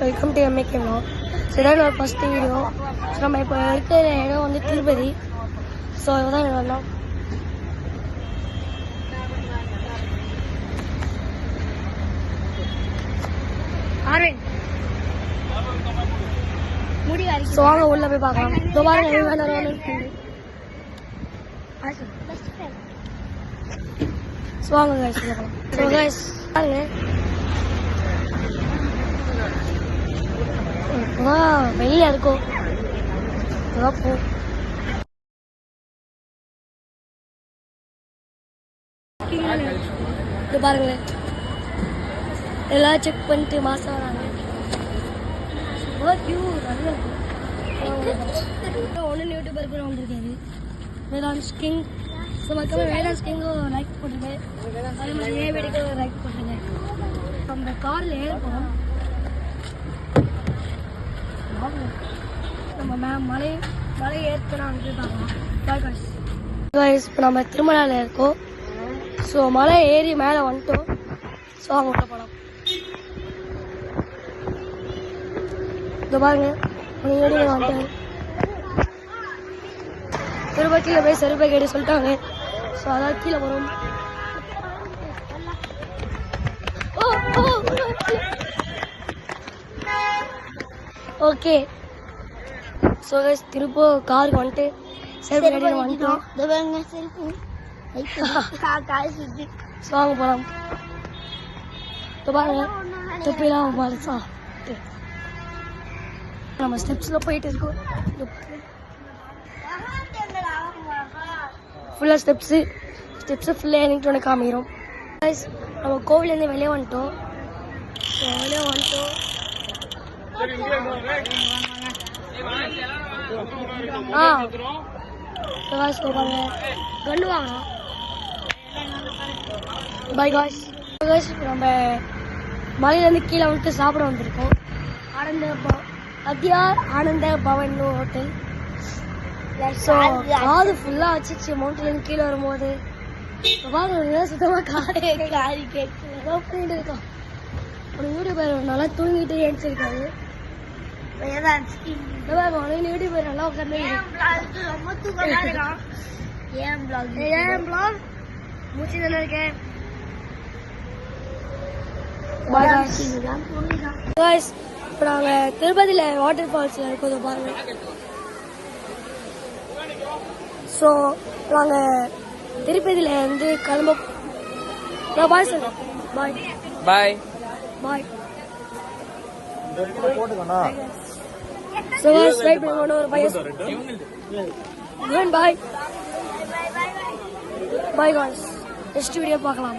Welcome to MAK vlog. So இதான் என்னோட first video. So நம்ம இப்போ இருக்கிற இடம் வந்து திருப்பதி. ஸோ இதுதான் வரலாம். ஸோ வாங்க உள்ள போய் பார்க்கலாம். ஸோ பாருங்க ஸோ வாங்க கைஸ் பார்க்கலாம். ஸோ கைஸ் பாருங்க வெளியில இருக்கும் இது பாருங்களேன், எல்லாம் செக் பண்ணிட்டு மாசம் வராங்க. ஒன்று யூடியூபர் கூட வந்துருக்காரு, வேதான்ஸ் கிங். ஸோ மக்கள் வேதான்ஸ் கிங்கும் லைக் போட்டுருங்க, அதே மாதிரி ஏன் வீடியோக்கு லைக் போட்டுருங்க. நம்ம காரில் ஏற போகிறோம். நம்ம மலை ஏற்றலாம் வந்து பார்க்கலாம். இப்போ நம்ம திருமலையில் இருக்கோம். ஸோ மலை ஏறி மேலே வந்துட்டோம். ஸோ அவங்க உள்ள போகலாம். இந்த பாருங்க ஏறி வந்துட்டாங்க. திருப்பதியில் போய் செருப்பை கேட்டு சொல்லிட்டாங்க. ஸோ அதான் கீழே போகிறோம். ஓகே ஸோ திருப்போ காருக்கு வந்துட்டு செருப்பு கட்டிட்டு வந்துட்டோம். ஸோ வாங்க போகலாம். இப்போ பாருங்க தொப்பிலாம் பாருசா நம்ம ஸ்டெப்ஸில் போயிட்டு இருக்கோம். ஃபுல்லாக ஸ்டெப்ஸு ஃபுல்லாக எனக்கு ஒன்று காமிக்கிறோம். நம்ம கோவிலேருந்து வெளியே வந்துட்டோம். ஸோ வெளியே வந்துட்டோம். கண்டு வாங்கலாம். By guys. நம்ம மலையிலேருந்து கீழே வந்துட்டு சாப்பிட வந்திருக்கோம். ஆனந்த பவன் ஹோட்டல். ஸோ காது ஃபுல்லாக வச்சிச்சு மவுண்ட்லேருந்து கீழே வரும்போது. சுத்தமாக காரி பண்ணிட்டு இருக்கான். ஒரு யூடியூபர் நல்லா தூங்கிட்டு ஏஞ்சிருக்காரு. யூடியூபர் நல்லா உட்காந்து மூச்சு தானே இருக்கேன். இப்போ நாங்கள் திருப்பதியில் வாட்டர் ஃபால்ஸில் இருக்கோம் பாருங்க. ஸோ நாங்கள் திருப்பதியில் வந்து கிளம்ப பாய் சொல்லுவோம். பாய் பாய் பாய். So guys, right now we're going to buy a bye. Bye guys. Next video பார்க்கலாம்.